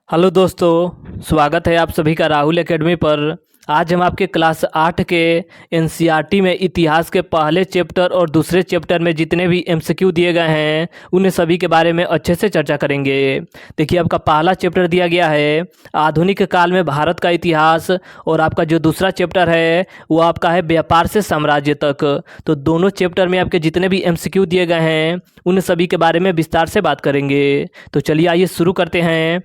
Hello दोस्तों, स्वागत है आप सभी का राहुल एकेडमी पर। आज हम आपके क्लास 8 के एनसीईआरटी में इतिहास के पहले चैप्टर और दूसरे चैप्टर में जितने भी एमसीक्यू दिए गए हैं उन्हें सभी के बारे में अच्छे से चर्चा करेंगे। देखिए, आपका पहला चैप्टर दिया गया है आधुनिक काल में भारत का इतिहास, और आपका जो दूसरा चैप्टर है वो आपका है व्यापार से साम्राज्य तक। तो दोनों चैप्टर में आपके जितने भी एमसीक्यू दिए गए हैं उन सभी के बारे में विस्तार से बात करेंगे। तो चलिए आइए शुरू करते हैं।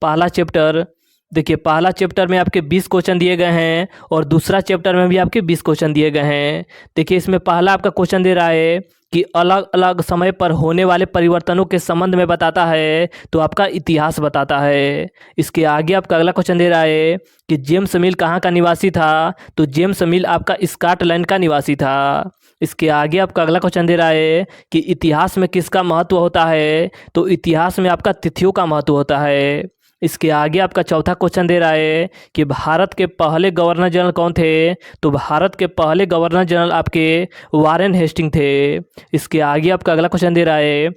पहला चैप्टर, देखिए पहला चैप्टर में आपके 20 क्वेश्चन दिए गए हैं और दूसरा चैप्टर में भी आपके 20 क्वेश्चन दिए गए हैं। देखिए, इसमें पहला आपका क्वेश्चन दे रहा है कि अलग अलग समय पर होने वाले परिवर्तनों के संबंध में बताता है, तो आपका इतिहास बताता है। इसके आगे आपका अगला क्वेश्चन दे रहा है कि जेम्स मिल कहाँ का निवासी था, तो जेम्स मिल आपका स्कॉटलैंड का निवासी था। इसके आगे आपका अगला क्वेश्चन दे रहा है कि इतिहास में किसका महत्व होता है, तो इतिहास में आपका तिथियों का महत्व होता है। इसके आगे आपका चौथा क्वेश्चन दे रहा है कि भारत के पहले गवर्नर जनरल कौन थे, तो भारत के पहले गवर्नर जनरल आपके वारेन हेस्टिंग थे। इसके आगे आपका अगला क्वेश्चन दे रहा है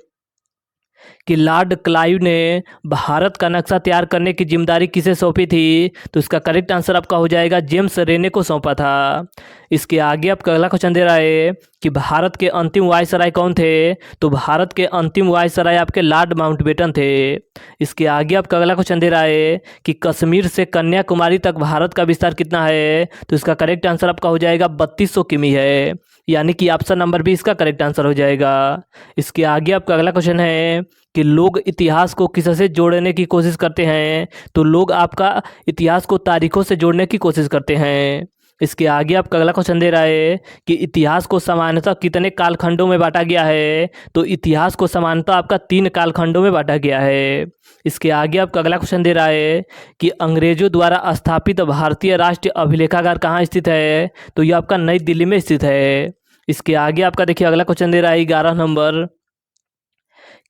कि लॉर्ड क्लाइव ने भारत का नक्शा तैयार करने की जिम्मेदारी किसे सौंपी थी, तो इसका करेक्ट आंसर आपका हो जाएगा जेम्स रेने को सौंपा था। इसके आगे आपका अगला क्वेश्चन दे रहा है कि भारत के अंतिम वायसराय कौन थे, तो भारत के अंतिम वायसराय आपके लॉर्ड माउंटबेटन थे। इसके आगे आपका अगला क्वेश्चन दे रहा है कि कश्मीर से कन्याकुमारी तक भारत का विस्तार कितना है, तो इसका करेक्ट आंसर आपका हो जाएगा 3200 किमी है, यानी कि ऑप्शन नंबर बी इसका करेक्ट आंसर हो जाएगा। इसके आगे आपका अगला क्वेश्चन है कि लोग इतिहास को किससे जोड़ने की कोशिश करते हैं, तो लोग आपका इतिहास को तारीखों से जोड़ने की कोशिश करते हैं। इसके आगे आपका अगला क्वेश्चन दे रहा है कि इतिहास को सामान्यतः कितने कालखंडों में बांटा गया है, तो इतिहास को सामान्यतः आपका 3 कालखंडों में बांटा गया है। इसके आगे आपका अगला क्वेश्चन दे रहा है कि अंग्रेजों द्वारा स्थापित भारतीय राष्ट्रीय अभिलेखागार कहाँ स्थित है, तो यह आपका नई दिल्ली में स्थित है। इसके आगे आपका देखिए अगला क्वेश्चन दे रहा है 11 नंबर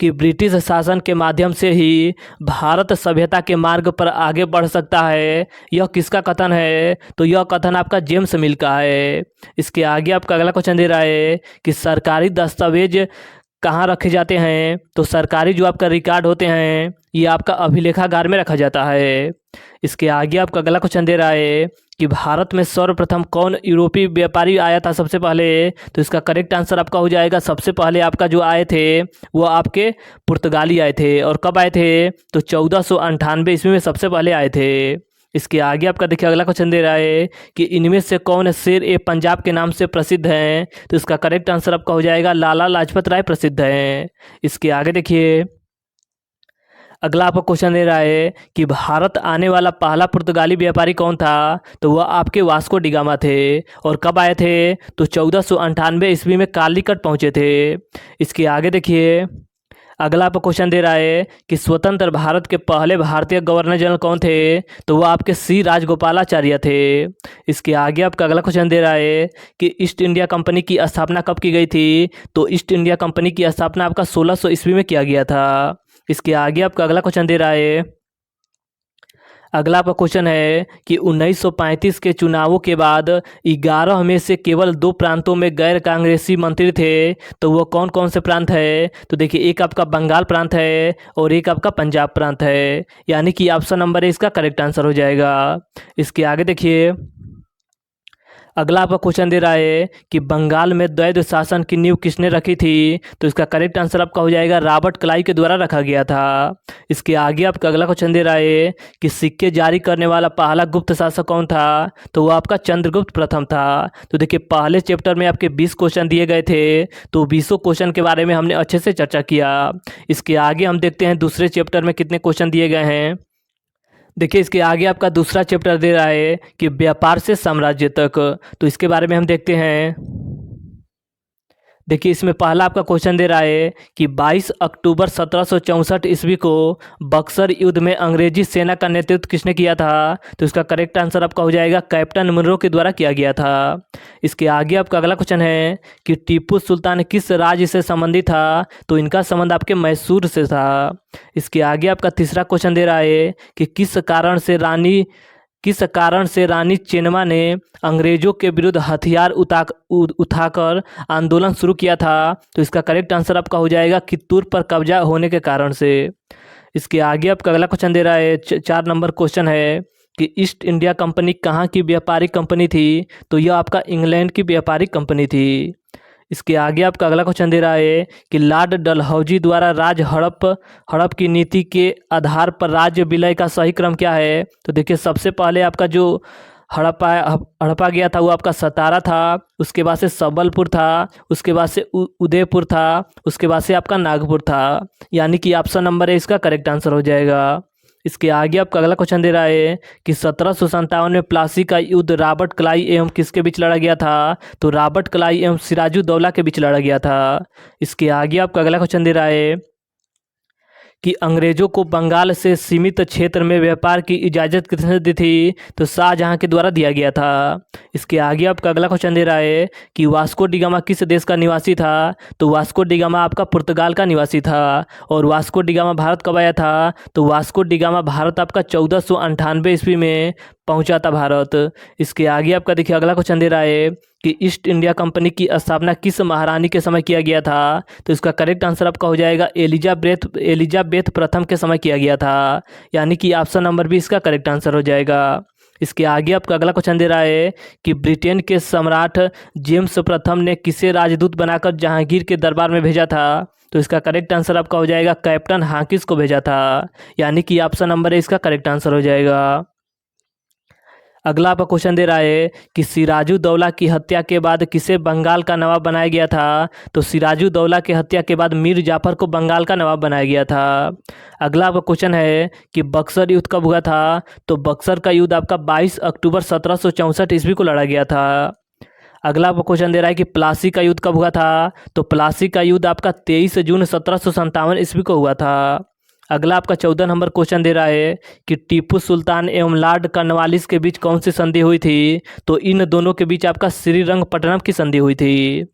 कि ब्रिटिश शासन के माध्यम से ही भारत सभ्यता के मार्ग पर आगे बढ़ सकता है, यह किसका कथन है, तो यह कथन आपका जेम्स मिल का है। इसके आगे आपका अगला क्वेश्चन दे रहा है कि सरकारी दस्तावेज कहाँ रखे जाते हैं, तो सरकारी जो आपका रिकॉर्ड होते हैं ये आपका अभिलेखागार में रखा जाता है। इसके आगे आपका अगला क्वेश्चन दे रहा है कि भारत में सर्वप्रथम कौन यूरोपीय व्यापारी आया था सबसे पहले, तो इसका करेक्ट आंसर आपका हो जाएगा सबसे पहले आपका जो आए थे वो आपके पुर्तगाली आए थे। और कब आए थे, तो 1498 ईस्वी में सबसे पहले आए थे। इसके आगे आपका देखिए अगला क्वेश्चन दे रहा है कि इनमें से कौन शेर ए पंजाब के नाम से प्रसिद्ध हैं, तो इसका करेक्ट आंसर आपका हो जाएगा लाला लाजपत राय प्रसिद्ध हैं। इसके आगे देखिए अगला आपको क्वेश्चन दे रहा है कि भारत आने वाला पहला पुर्तगाली व्यापारी कौन था, तो वह आपके वास्को डिगामा थे। और कब आए थे, तो 1498 ईस्वी में कालीकट पहुंचे थे। इसके आगे देखिए अगला आपको क्वेश्चन दे रहा है कि स्वतंत्र भारत के पहले भारतीय गवर्नर जनरल कौन थे, तो वह आपके सी राजगोपालाचार्य थे। इसके आगे आपका अगला क्वेश्चन दे रहा है कि ईस्ट इंडिया कंपनी की स्थापना कब की गई थी, तो ईस्ट इंडिया कंपनी की स्थापना आपका 1600 ईस्वी में किया गया था। इसके आगे आपका अगला क्वेश्चन दे रहा है, अगला आपका क्वेश्चन है कि 1935 के चुनावों के बाद 11 में से केवल 2 प्रांतों में गैर कांग्रेसी मंत्री थे, तो वो कौन कौन से प्रांत है, तो देखिए एक आपका बंगाल प्रांत है और एक आपका पंजाब प्रांत है, यानी कि ऑप्शन नंबर ए इसका करेक्ट आंसर हो जाएगा। इसके आगे देखिए अगला आपका क्वेश्चन दे रहा है कि बंगाल में द्वैध शासन की नींव किसने रखी थी, तो इसका करेक्ट आंसर आपका हो जाएगा रॉबर्ट क्लाइव के द्वारा रखा गया था। इसके आगे आपका अगला क्वेश्चन दे रहा है कि सिक्के जारी करने वाला पहला गुप्त शासक कौन था, तो वो आपका चंद्रगुप्त प्रथम था। तो देखिए पहले चैप्टर में आपके 20 क्वेश्चन दिए गए थे, तो 20 क्वेश्चन के बारे में हमने अच्छे से चर्चा किया। इसके आगे हम देखते हैं दूसरे चैप्टर में कितने क्वेश्चन दिए गए हैं। देखिए इसके आगे आपका दूसरा चैप्टर दे रहा है कि व्यापार से साम्राज्य तक, तो इसके बारे में हम देखते हैं। देखिए इसमें पहला आपका क्वेश्चन दे रहा है कि 22 अक्टूबर 1764 ईस्वी को बक्सर युद्ध में अंग्रेजी सेना का नेतृत्व किसने किया था, तो इसका करेक्ट आंसर आपका हो जाएगा कैप्टन मुनरो के द्वारा किया गया था। इसके आगे आपका अगला क्वेश्चन है कि टीपू सुल्तान किस राज्य से संबंधित था, तो इनका संबंध आपके मैसूर से था। इसके आगे आपका तीसरा क्वेश्चन दे रहा है कि किस कारण से रानी किस कारण से रानी चेन्नम्मा ने अंग्रेजों के विरुद्ध हथियार उठाकर आंदोलन शुरू किया था? तो इसका करेक्ट आंसर आपका हो जाएगा कित्तूर पर कब्जा होने के कारण से। इसके आगे आपका अगला क्वेश्चन दे रहा है, 4 नंबर क्वेश्चन है कि ईस्ट इंडिया कंपनी कहाँ की व्यापारिक कंपनी थी? तो यह आपका इंग्लैंड की व्यापारिक कंपनी थी। इसके आगे आपका अगला क्वेश्चन दे रहा है कि लॉर्ड डलहौजी द्वारा राज हड़प की नीति के आधार पर राज्य विलय का सही क्रम क्या है? तो देखिए, सबसे पहले आपका जो हड़पा गया था वो आपका सतारा था, उसके बाद से सबलपुर था, उसके बाद से उदयपुर था, उसके बाद से आपका नागपुर था। यानी कि ऑप्शन नंबर है इसका करेक्ट आंसर हो जाएगा। इसके आगे आपका अगला क्वेश्चन दे रहा है कि 1757 में प्लासी का युद्ध रॉबर्ट क्लाई एवं किसके बीच लड़ा गया था? तो रॉबर्ट क्लाई एवं सिराजुद्दौला के बीच लड़ा गया था। इसके आगे आपका अगला क्वेश्चन दे रहा है कि अंग्रेजों को बंगाल से सीमित क्षेत्र में व्यापार की इजाज़त किसने दी थी? तो शाहजहां के द्वारा दिया गया था। इसके आगे आपका अगला क्वेश्चन दे रहा है कि वास्को डी गामा किस देश का निवासी था? तो वास्को डी गामा आपका पुर्तगाल का निवासी था। और वास्को डी गामा भारत कब आया था? तो वास्को डी गामा भारत आपका 1498 ईस्वी में पहुंचा था भारत। इसके आगे आपका देखिए अगला क्वेश्चन दे रहा है कि ईस्ट इंडिया कंपनी की स्थापना किस महारानी के समय किया गया था? तो इसका करेक्ट आंसर आपका हो जाएगा एलिजाबेथ प्रथम के समय किया गया था। यानी कि ऑप्शन नंबर भी इसका करेक्ट आंसर हो जाएगा। इसके आगे आपका अगला क्वेश्चन दे रहा है कि ब्रिटेन के सम्राट जेम्स प्रथम ने किसे राजदूत बनाकर जहांगीर के दरबार में भेजा था? तो इसका करेक्ट आंसर आपका हो जाएगा कैप्टन हाकिस को भेजा था। यानी कि ऑप्शन नंबर है इसका करेक्ट आंसर हो जाएगा। अगला आपका क्वेश्चन दे रहा है कि सिराजुद्दौला की हत्या के बाद किसे बंगाल का नवाब बनाया गया था? तो सिराजुद्दौला की हत्या के बाद मीर जाफर को बंगाल का नवाब बनाया गया था। अगला आपका क्वेश्चन है कि बक्सर युद्ध कब हुआ था? तो बक्सर का युद्ध आपका 22 अक्टूबर 1764 ईस्वी को लड़ा गया था। अगला आपको क्वेश्चन दे रहा है कि प्लासी का युद्ध कब हुआ था? तो प्लासी का युद्ध आपका 23 जून 1757 ईस्वी को हुआ था। अगला आपका 14 नंबर क्वेश्चन दे रहा है कि टीपू सुल्तान एवं लॉर्ड कॉर्नवालिस के बीच कौन सी संधि हुई थी? तो इन दोनों के बीच आपका श्रीरंगपट्टनम की संधि हुई थी।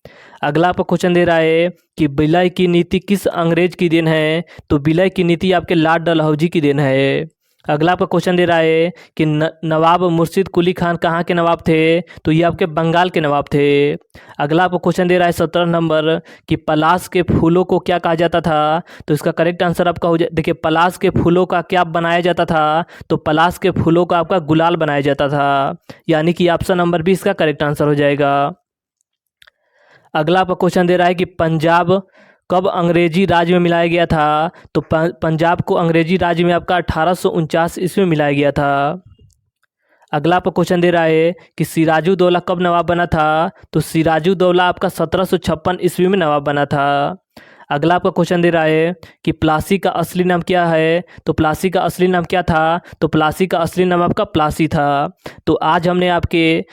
अगला आपका क्वेश्चन दे रहा है कि विलय की नीति किस अंग्रेज की देन है? तो विलय की नीति आपके लॉर्ड डलहौजी की देन है। अगला आपका क्वेश्चन दे रहा है कि नवाब मुर्शिद कुली खान कहाँ के नवाब थे? तो ये आपके बंगाल के नवाब थे। अगला आपको क्वेश्चन दे रहा है 17 नंबर कि पलाश के फूलों को क्या कहा जाता था? तो इसका करेक्ट आंसर आपका हो जाए, देखिए पलाश के फूलों का क्या बनाया जाता था? तो पलाश के फूलों का आपका गुलाल बनाया जाता था। यानी कि ऑप्शन नंबर भी इसका करेक्ट आंसर हो जाएगा। अगला आपका क्वेश्चन दे रहा है कि पंजाब कब अंग्रेजी राज में मिलाया गया था? तो पंजाब को अंग्रेजी राज में आपका 1849 ईस्वी में मिलाया गया था। अगला आपका क्वेश्चन दे रहा है कि सिराजुद्दौला कब नवाब बना था? तो सिराजुद्दौला आपका 1756 ईस्वी में नवाब बना था। अगला आपका क्वेश्चन दे रहा है कि प्लासी का असली नाम क्या है? तो प्लासी का असली नाम क्या था? तो प्लासी का असली नाम आपका प्लासी था। तो आज हमने आपके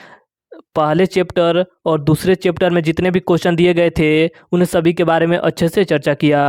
पहले चैप्टर और दूसरे चैप्टर में जितने भी क्वेश्चन दिए गए थे उन सभी के बारे में अच्छे से चर्चा किया।